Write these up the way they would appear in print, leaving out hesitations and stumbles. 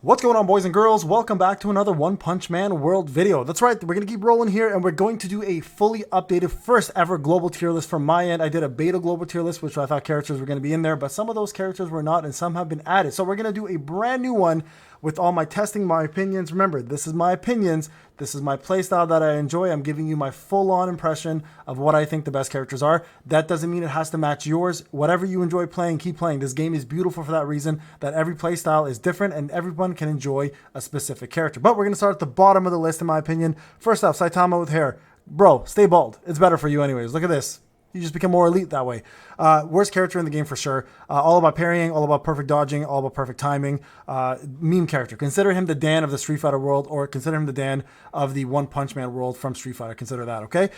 What's going on, boys and girls? Welcome back to another One Punch Man World video. That's right, we're going to keep rolling here, and we're going to do a fully updated first ever global tier list from my end. I did a beta global tier list, which I thought characters were going to be in there, but some of those characters were not, and some have been added. So we're going to do a brand new one with all my testing, my opinions. Remember, this is my opinions. This is my playstyle that I enjoy. I'm giving you my full-on impression of what I think the best characters are. That doesn't mean it has to match yours. Whatever you enjoy playing, keep playing. This game is beautiful for that reason, that every playstyle is different and everyone can enjoy a specific character. But we're going to start at the bottom of the list, in my opinion. First off, Saitama with hair. Bro, stay bald. It's better for you anyways. Look at this. You just become more elite that way. Worst character in the game for sure. All about parrying, all about perfect dodging, all about perfect timing. Meme character. Consider him the Dan of the Street Fighter world, or consider him the Dan of the One Punch Man world from Street Fighter. Consider that, okay?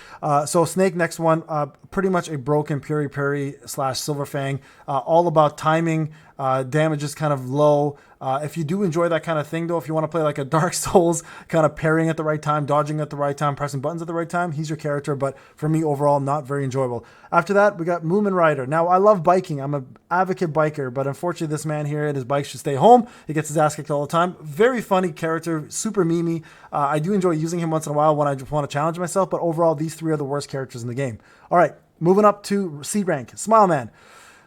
So Snake, next one. Pretty much a broken Puri Puri / Silver Fang. All about timing. Damage is kind of low. If you do enjoy that kind of thing, though, if you want to play like a Dark Souls, kind of parrying at the right time, dodging at the right time, pressing buttons at the right time, he's your character. But for me, overall, not very enjoyable. After that, we got Moomin Rider. Now, I love biking. I'm an advocate biker, but unfortunately, this man here and his bike should stay home. He gets his ass kicked all the time. Very funny character, super memey. I do enjoy using him once in a while when I just want to challenge myself, but overall, these three are the worst characters in the game. All right, moving up to C rank. Smile Man.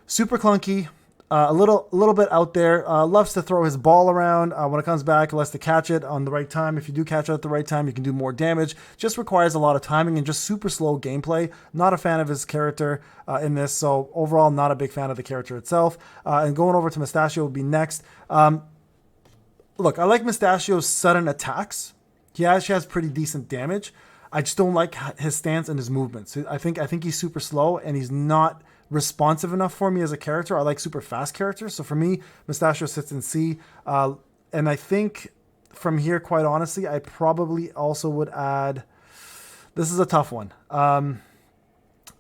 Super clunky. A little bit out there, loves to throw his ball around. When it comes back, loves to catch it on the right time. If you do catch it at the right time, you can do more damage. Just requires a lot of timing and just super slow gameplay. Not a fan of his character in this, so overall not a big fan of the character itself. And going over to Mustachio would be next. Look, I like Mustachio's sudden attacks. He actually has pretty decent damage. I just don't like his stance and his movements. I think he's super slow and he's not responsive enough for me as a character. I like super fast characters. So for me, Mustachio sits in C. And I think from here, quite honestly, I probably also would add, this is a tough one. I'm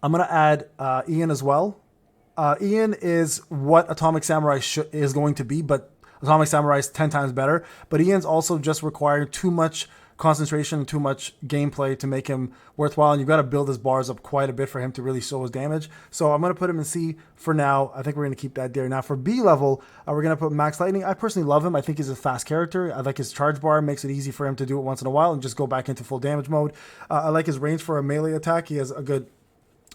going to add Ian as well. Ian is what Atomic Samurai is going to be, but Atomic Samurai is 10 times better. But Ian's also just required too much concentration and too much gameplay to make him worthwhile, and you've got to build his bars up quite a bit for him to really show his damage. So I'm going to put him in C for now. I think we're going to keep that there. Now for B level, we're going to put Max Lightning. I personally love him. I think he's a fast character. I like his charge bar. Makes it easy for him to do it once in a while and just go back into full damage mode. I like his range for a melee attack. He has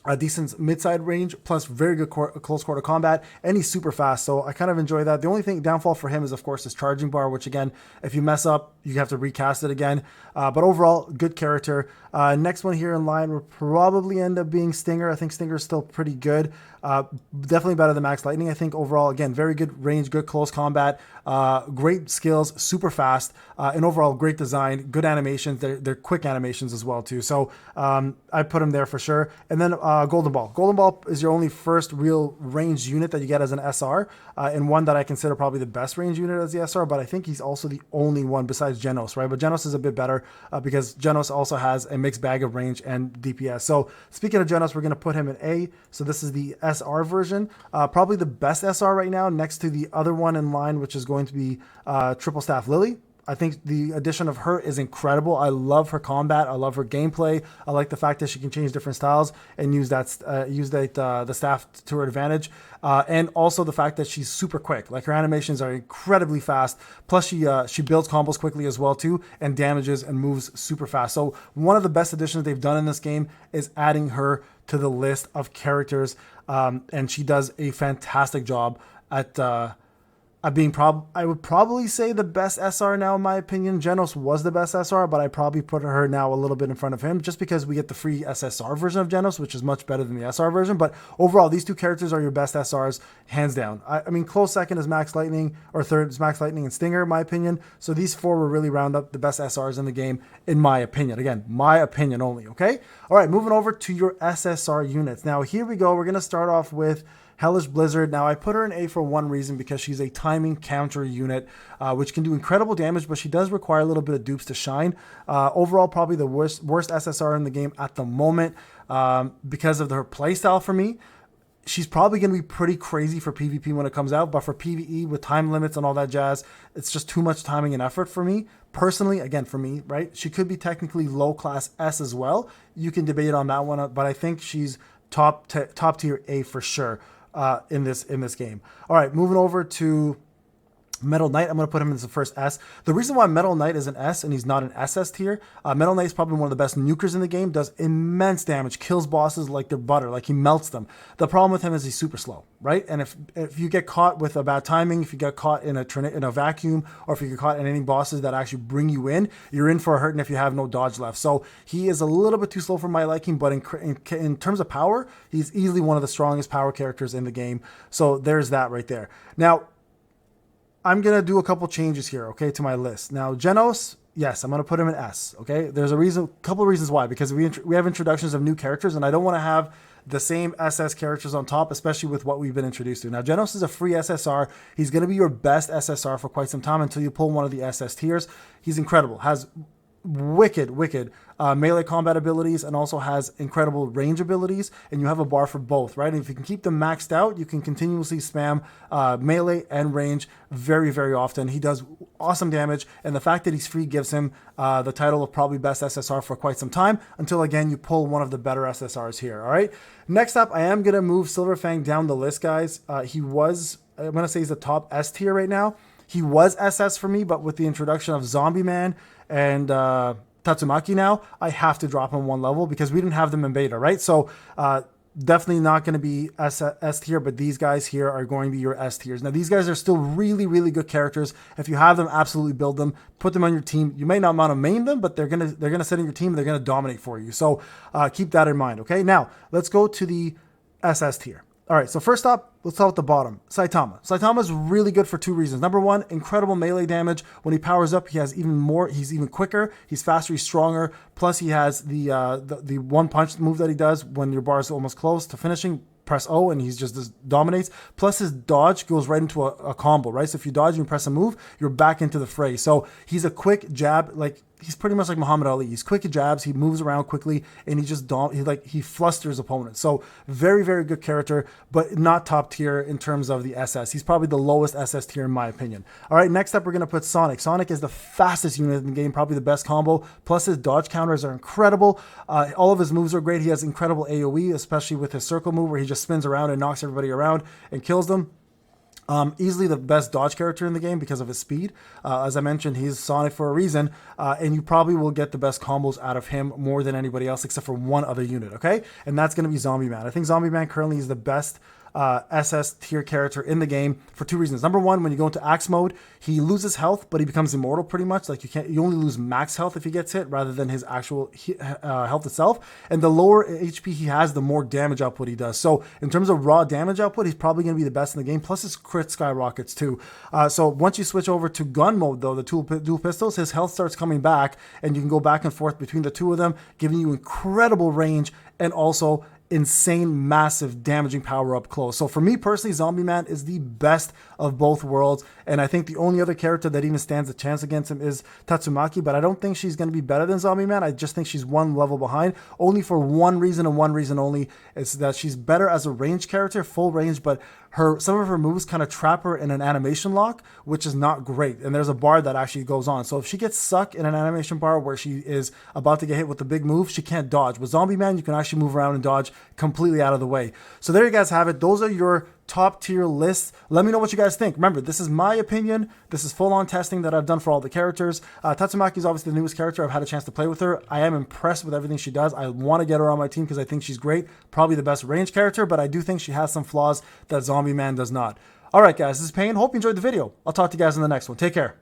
a decent mid-side range, plus very good close quarter combat, and he's super fast, so I kind of enjoy that. The only downfall for him is, of course, his charging bar, which, again, if you mess up, you have to recast it again. But overall, good character. Next one here in line will probably end up being Stinger. I think Stinger is still pretty good. Definitely better than Max Lightning, I think, overall. Again, very good range, good close combat, great skills, super fast, and overall, great design, good animations. They're quick animations as well, too. So I put him there for sure. And then Golden Ball. Golden Ball is your only first real ranged unit that you get as an SR, and one that I consider probably the best ranged unit as the SR, but I think he's also the only one besides Genos, right? But Genos is a bit better because Genos also has a mixed bag of range and DPS. So speaking of Genos, we're going to put him in A. So this is the SR version. Probably the best SR right now, next to the other one in line, which is going to be Triple Staff Lily. I think the addition of her is incredible. I love her combat. I love her gameplay. I like the fact that she can change different styles and use the staff to her advantage. And also the fact that she's super quick. Like, her animations are incredibly fast. Plus she builds combos quickly as well too, and damages and moves super fast. So one of the best additions they've done in this game is adding her to the list of characters. And she does a fantastic job at being I would probably say the best SR now, in my opinion. Genos was the best SR, but I probably put her now a little bit in front of him just because we get the free SSR version of Genos, which is much better than the SR version. But overall, these two characters are your best SRs, hands down. I mean, close second is Max Lightning, or third is Max Lightning and Stinger, in my opinion. So these four will really round up the best SRs in the game, in my opinion. Again, my opinion only, okay? All right, moving over to your SSR units. Now, here we go. We're going to start off with Hellish Blizzard. Now, I put her in A for one reason, because she's a timing counter unit, which can do incredible damage, but she does require a little bit of dupes to shine. Overall, probably the worst SSR in the game at the moment because of her playstyle for me. She's probably going to be pretty crazy for PvP when it comes out, but for PvE with time limits and all that jazz, it's just too much timing and effort for me. Personally, again, for me, right? She could be technically low class S as well. You can debate on that one, but I think she's top tier A for sure. In this game. All right, moving over to Metal Knight, I'm going to put him as the first S. The reason why Metal Knight is an S and he's not an SS tier, Metal Knight is probably one of the best nukers in the game, does immense damage, kills bosses like they're butter, like he melts them. The problem with him is he's super slow, right? And if you get caught with a bad timing, if you get caught in a vacuum, or if you get caught in any bosses that actually bring you in, you're in for a hurting if you have no dodge left. So he is a little bit too slow for my liking, but in terms of power, he's easily one of the strongest power characters in the game. So there's that right there. Now, I'm going to do a couple changes here, okay, to my list. Now, Genos, yes, I'm going to put him in S, okay? There's a couple of reasons why, because we have introductions of new characters, and I don't want to have the same SS characters on top, especially with what we've been introduced to. Now, Genos is a free SSR. He's going to be your best SSR for quite some time until you pull one of the SS tiers. He's incredible, has wicked melee combat abilities, and also has incredible range abilities, and you have a bar for both, right? And if you can keep them maxed out, you can continuously spam melee and range very often. He does awesome damage, and the fact that he's free gives him the title of probably best SSR for quite some time, until again you pull one of the better SSRs here. All right, next up, I am gonna move Silverfang down the list, guys. I'm gonna say he's the top S tier right now. He was SS for me, but with the introduction of Zombie Man and Tatsumaki now, I have to drop him one level because we didn't have them in beta, right? So definitely not going to be S tier, but these guys here are going to be your S tiers. Now, these guys are still really good characters. If you have them, absolutely build them, put them on your team. You may not want to main them, but they're gonna sit in your team and they're gonna dominate for you. So keep that in mind, okay? Now, let's go to the SS tier. All right, so first up, let's start with the bottom. Saitama. Saitama is really good for two reasons. Number one, incredible melee damage. When he powers up, he has even more. He's even quicker. He's faster. He's stronger. Plus, he has the one punch move that he does when your bar is almost close to finishing. Press O and he's just dominates. Plus his dodge goes right into a combo, right? So if you dodge and press a move, you're back into the fray. So he's a quick jab, like he's pretty much like Muhammad Ali. He's quick at jabs, he moves around quickly, and he flusters opponents. So very good character, but not top tier in terms of the SS. He's probably the lowest SS tier in my opinion. All right, next up we're gonna put Sonic. Sonic is the fastest unit in the game, probably the best combo. Plus his dodge counters are incredible. All of his moves are great. He has incredible AoE, especially with his circle move where he just spins around and knocks everybody around and kills them. Easily the best dodge character in the game because of his speed. As I mentioned, he's Sonic for a reason, and you probably will get the best combos out of him more than anybody else except for one other unit, okay? And that's going to be Zombie Man. I think Zombie Man currently is the best SS tier character in the game for two reasons. Number one, when you go into axe mode, he loses health, but he becomes immortal pretty much. Like you only lose max health if he gets hit rather than his actual health itself. And the lower HP he has, the more damage output he does. So in terms of raw damage output, he's probably going to be the best in the game. Plus his crit skyrockets too. So once you switch over to gun mode though, the dual pistols, his health starts coming back and you can go back and forth between the two of them, giving you incredible range and also insane, massive, damaging power up close. So for me personally, Zombie Man is the best of both worlds, and I think the only other character that even stands a chance against him is Tatsumaki, but I don't think she's going to be better than Zombie Man. I just think she's one level behind, only for one reason and one reason only. It's that she's better as a range character, full range, but some of her moves kind of trap her in an animation lock, which is not great. And there's a bar that actually goes on. So if she gets stuck in an animation bar where she is about to get hit with the big move, she can't dodge. With Zombie Man, you can actually move around and dodge completely out of the way. So there you guys have it. Those are your top tier lists. Let me know what you guys think. Remember, this is my opinion. This is full on testing that I've done for all the characters. Tatsumaki is obviously the newest character. I've had a chance to play with her. I am impressed with everything she does. I want to get her on my team because I think she's great. Probably the best range character, but I do think she has some flaws that Zombie Man does not. All right, guys, this is Payne. Hope you enjoyed the video. I'll talk to you guys in the next one. Take care.